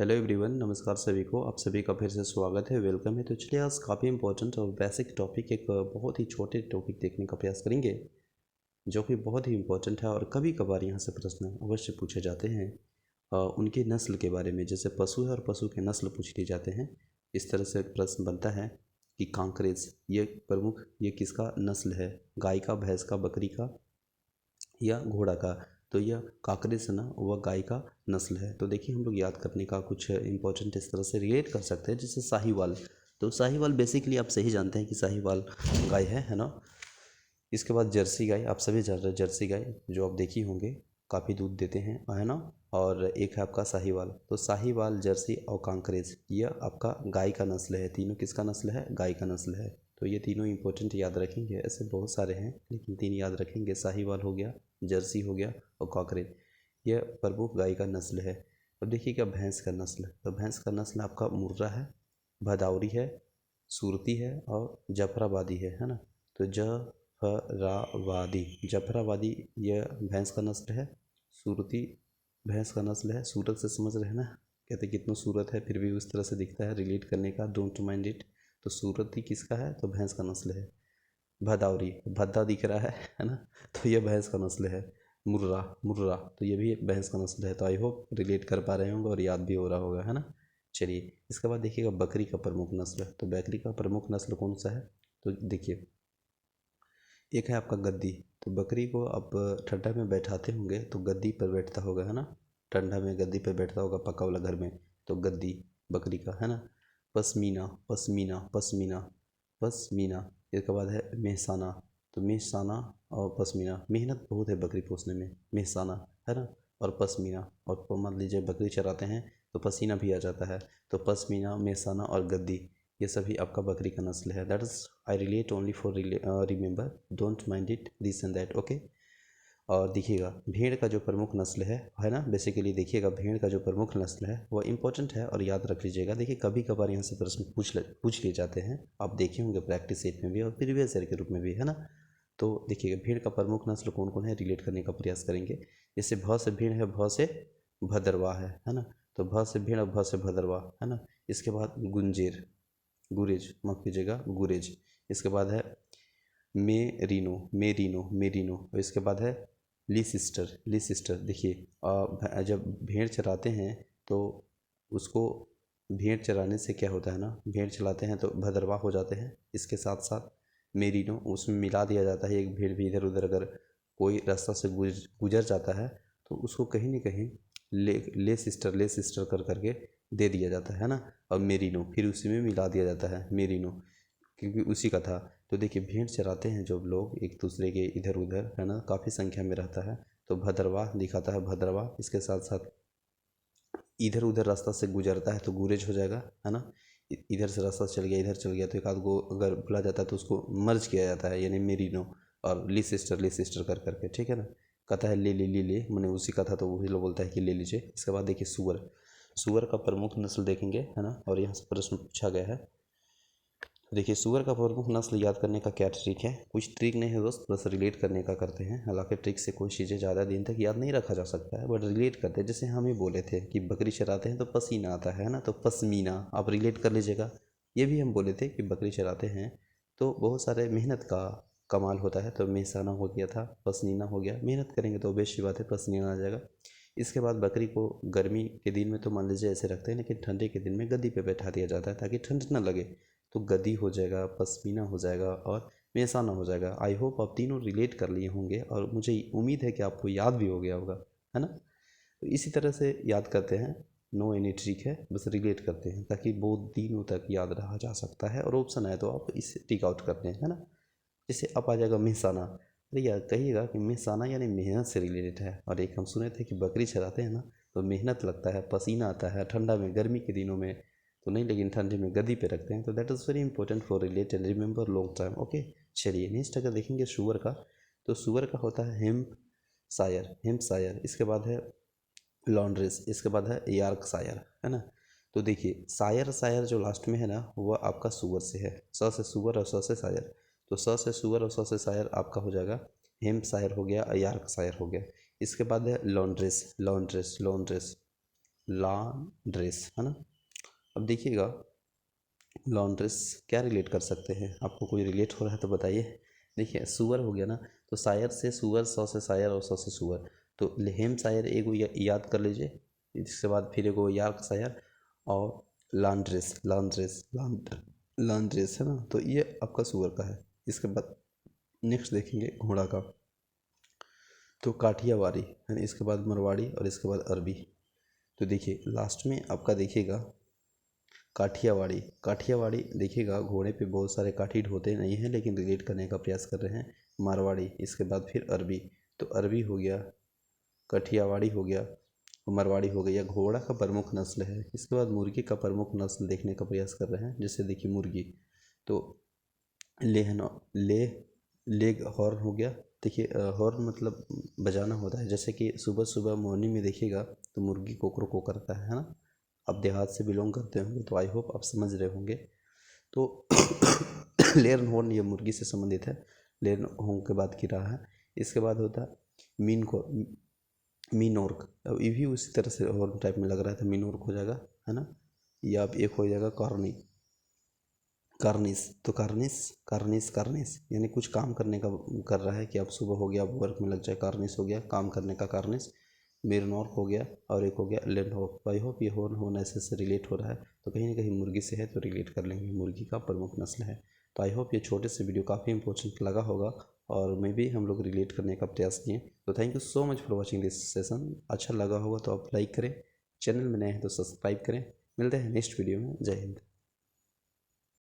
Hello everyone, नमस्कार सभी को। आप सभी का फिर से स्वागत है, वेलकम है। तो चलिए आज काफ़ी इंपॉर्टेंट और बेसिक टॉपिक, एक बहुत ही छोटे टॉपिक देखने का प्रयास करेंगे जो कि बहुत ही इंपॉर्टेंट है और कभी कभार यहाँ से प्रश्न अवश्य पूछे जाते हैं उनके नस्ल के बारे में। जैसे पशु है और पशु के नस्ल पूछ लिए जाते हैं, इस तरह से प्रश्न बनता है कि कांकरेज ये प्रमुख, ये किसका नस्ल है, गाय का, भैंस का, बकरी का या घोड़ा का। तो यह काकरेज है ना, वह गाय का नस्ल है। तो देखिए हम लोग याद करने का कुछ इंपॉर्टेंट इस तरह से रिलेट कर सकते हैं, जैसे साहीवाल। तो साहीवाल बेसिकली आप सही जानते हैं कि साहीवाल गाय है ना। इसके बाद जर्सी गाय, आप सभी जान रहे हैं जर्सी गाय जो आप देखी होंगे, काफ़ी दूध देते हैं, है ना। और एक है आपका साहीवाल। तो साहीवाल, जर्सी और कांकरेज यह आपका गाय का नस्ल है। तीनों किसका नस्ल है? गाय का नस्ल है। तो ये तीनों इंपॉर्टेंट याद रखेंगे। ऐसे बहुत सारे हैं लेकिन तीन याद रखेंगे, साहीवाल हो गया, जर्सी हो गया और कांकरेज। यह प्रमुख गाय का नस्ल है। अब देखिएगा भैंस का नस्ल। तो भैंस का नस्ल आपका मुर्रा है, भदौरी है, सुरती है और जफराबादी है ना। तो जफराबादी, जफराबादी यह भैंस का नस्ल है। सूरती भैंस का नस्ल है। सूरत से समझ रहे हैं ना, कहते कितना सूरत है फिर भी उस तरह से दिखता है, रिलेट करने का, डोंट माइंड इट। तो सूरती किसका है? तो भैंस का नस्ल है। भदौरी, भद्दा दिख रहा है ना, तो ये भैंस का नस्ल है। मुर्रा, मुर्रा तो ये भी भैंस का नस्ल है। तो आई होप रिलेट कर पा रहे होंगे और याद भी हो रहा होगा, है ना। चलिए इसके बाद देखिएगा बकरी का प्रमुख नस्ल। तो बकरी का प्रमुख नस्ल कौन सा है? तो देखिए, एक है आपका गद्दी। तो बकरी को आप ठंडा में बैठाते होंगे तो गद्दी पर बैठता होगा, है ना। ठंडा में गद्दी पर बैठता होगा पक्का वाला घर में, तो गद्दी बकरी का, है ना। पश्मीना, पश्मीना, पश्मीना, पश्मीना। इसके बाद है मेहसाना। तो मेहसाना और पश्मीना, मेहनत बहुत है बकरी पोसने में। मेहसाना, है ना, और पश्मीना। और मान लीजिए बकरी चराते हैं तो पसीना भी आ जाता है। तो पश्मीना, मेहसाना और गद्दी ये सभी आपका बकरी का नस्ल है। That is I relate only for remember, don't mind it this and that, okay. और देखिएगा भेड़ का जो प्रमुख नस्ल है ना, बेसिकली देखिएगा भेड़ का जो प्रमुख नस्ल है वह इंपॉर्टेंट है और याद रख लीजिएगा। देखिए कभी कभार यहाँ से प्रश्न पूछ लिए जाते हैं, आप देखे होंगे प्रैक्टिस सेट में भी और प्रीवियस ईयर के रूप में भी, है ना। तो देखिएगा भेड़ का प्रमुख नस्ल कौन कौन है, रिलेट करने का प्रयास करेंगे। जैसे भ से भेड़ है, भ से भदरवा है ना। तो भ से भेड़ और भ से भदरवा, है ना। इसके बाद गुंजेर, गुरेज, माफ कीजिएगा, गुरेज। इसके बाद है मेरीनो, मेरीनो, मेरीनो। और इसके बाद है ली सिस्टर, ली सिस्टर। देखिए जब भेड़ चराते हैं तो उसको, भेड़ चराने से क्या होता है ना, भेड़ चलाते हैं तो भदरवा हो जाते हैं। इसके साथ साथ मेरीनो उसमें मिला दिया जाता है। एक भेड़ भी इधर उधर अगर कोई रास्ता से गुजर जाता है तो उसको कहीं ना कहीं ले सिस्टर, ले सिस्टर कर करके दे दिया जाता है ना। और मेरीनो फिर उसी में मिला दिया जाता है, मेरीनो, क्योंकि उसी का था। तो देखिए भेड़ चराते हैं जो लोग एक दूसरे के इधर उधर, है ना, काफ़ी संख्या में रहता है तो भदरवा दिखाता है, भदरवा। इसके साथ साथ इधर उधर रास्ता से गुजरता है तो गुरेज हो जाएगा, है ना। इधर से रास्ता चल गया, इधर चल गया तो एक आध को अगर बुला जाता है तो उसको मर्ज किया जाता है, यानी मेरीनो और ली सिस्टर, ली सिस्टर कर करके, ठीक है ना। कहता है ले ले ले ले, मैंने उसी का था तो वही लोग बोलता है कि ले लीजिए। इसके बाद देखिए सुअर, सुअर का प्रमुख नस्ल देखेंगे, है ना, और यहाँ से प्रश्न पूछा गया है। देखिए सुअर का प्रमुख नस्ल याद करने का क्या ट्रिक है? कुछ ट्रिक नहीं है दोस्त, बस रिलेट करने का करते हैं। हालांकि ट्रिक से कोई चीज़ें ज़्यादा दिन तक याद नहीं रखा जा सकता है, बट रिलेट करते हैं। जैसे हम ही बोले थे कि बकरी चराते हैं तो पसीना आता है ना, तो पश्मीना आप रिलेट कर लीजिएगा। ये भी हम बोले थे कि बकरी चराते हैं तो बहुत सारे मेहनत का कमाल होता है, तो मेहसाना हो गया था, पश्मीना हो गया। मेहनत करेंगे तो बेस्ट सी बात है, पश्मीना आ जाएगा। इसके बाद बकरी को गर्मी के दिन में तो मान लीजिए ऐसे रखते हैं, लेकिन ठंडे के दिन में गद्दी पे बैठा दिया जाता है ताकि ठंड ना लगे। तो गद्दी हो जाएगा, पश्मीना हो जाएगा और मेहसाना हो जाएगा। आई होप आप तीनों रिलेट कर लिए होंगे और मुझे उम्मीद है कि आपको याद भी हो गया होगा, है ना। तो इसी तरह से याद करते हैं, नो एनी ट्रिक है, बस रिलेट करते हैं ताकि बहुत दिनों तक याद रहा जा सकता है। और ऑप्शन आए तो आप इसे टिक आउट करते हैं, है ना। जैसे अब आ जाएगा मेहसाना। अरे यार कहिएगा कि मेहसाना यानी मेहनत से रिलेटेड है। और एक हम सुने थे कि बकरी चराते हैं ना तो मेहनत लगता है, पसीना आता है ठंडा में, गर्मी के दिनों में तो नहीं, लेकिन ठंडे में गद्दी पे रखते हैं। तो that is very important for relate and remember long time, okay. चलिए नेक्स्ट अगर देखेंगे सुअर का, तो सुअर का होता है हेम्प सायर, हेम्प सायर। इसके बाद है लॉन्ड्रेस, इसके बाद है यार्क सायर, है ना। तो देखिए सायर, सायर जो लास्ट में है ना वह आपका सुअर से है, स से सुअर और स से सायर। तो स से सुअर और स से सायर आपका हो जाएगा हेम्प सायर हो गया, यार्क सायर हो गया। इसके बाद है लॉन्ड्रेस, लॉन्ड्रेस, लॉन्ड्रेस, लॉन्ड्रेस, है ना। अब देखिएगा लॉन्ड्रेस क्या रिलेट कर सकते हैं, आपको कोई रिलेट हो रहा है तो बताइए। देखिए सुअर हो गया ना, तो शायर से सुअर, सौ से शायर और सौ से सुअर, तो लेहेम शायर एगो याद कर लीजिए, इसके बाद फिर एगो यार्क शायर और लॉन्ड्रेस, लॉन्ड्रेस है ना, तो ये आपका सुअर का है। इसके बाद नेक्स्ट देखेंगे घोड़ा का, तो काठियावाड़ी है ना, इसके बाद मरवाड़ी और इसके बाद अरबी। तो देखिए लास्ट में आपका देखिएगा काठियावाड़ी, काठियावाड़ी देखिएगा घोड़े पे बहुत सारे काठी होते नहीं हैं, लेकिन रिलेट करने का प्रयास कर रहे हैं। मारवाड़ी, इसके बाद फिर अरबी, तो अरबी हो गया, काठियावाड़ी हो गया, मरवाड़ी हो गया, घोड़ा का प्रमुख नस्ल है। इसके बाद मुर्गी का प्रमुख नस्ल देखने का प्रयास कर रहे हैं, जैसे देखिए मुर्गी, तो लेग हॉर्न हो गया। देखिए हॉर्न मतलब बजाना होता है, जैसे कि सुबह सुबह मॉर्निंग में देखिएगा तो मुर्गी कोकरो को करता है ना। आप देहात से बिलोंग करते होंगे तो आई होप आप समझ रहे होंगे। तो लेर्न हॉर्न ये मुर्गी से संबंधित है, लेर्न हॉर्न के बाद की रहा है। इसके बाद होता है मीनोर्क, अब ये भी उसी तरह से हॉर्न टाइप में लग रहा था, मीनोर्क हो जाएगा, है ना। या अब एक हो जाएगा कार्निस, तो कार्निस यानी कुछ काम करने का कर रहा है कि अब सुबह हो गया, अब वर्क में लग जाए, कार्निस हो गया काम करने का कार्निस। मेरनॉर्क हो गया और एक हो गया लेंडहॉर्क। आई होप ये हॉर्न ऐसे से रिलेट हो रहा है, तो कहीं ना कहीं मुर्गी से है तो रिलेट कर लेंगे, मुर्गी का प्रमुख नस्ल है। तो आई होप ये छोटे से वीडियो काफ़ी इंपॉर्टेंट लगा होगा और मे भी हम लोग रिलेट करने का प्रयास किए। तो thank you so much for watching this session. अच्छा लगा होगा तो आप लाइक करें, चैनल में नए हैं तो सब्सक्राइब करें। मिलते हैं नेक्स्ट वीडियो में, जय हिंद।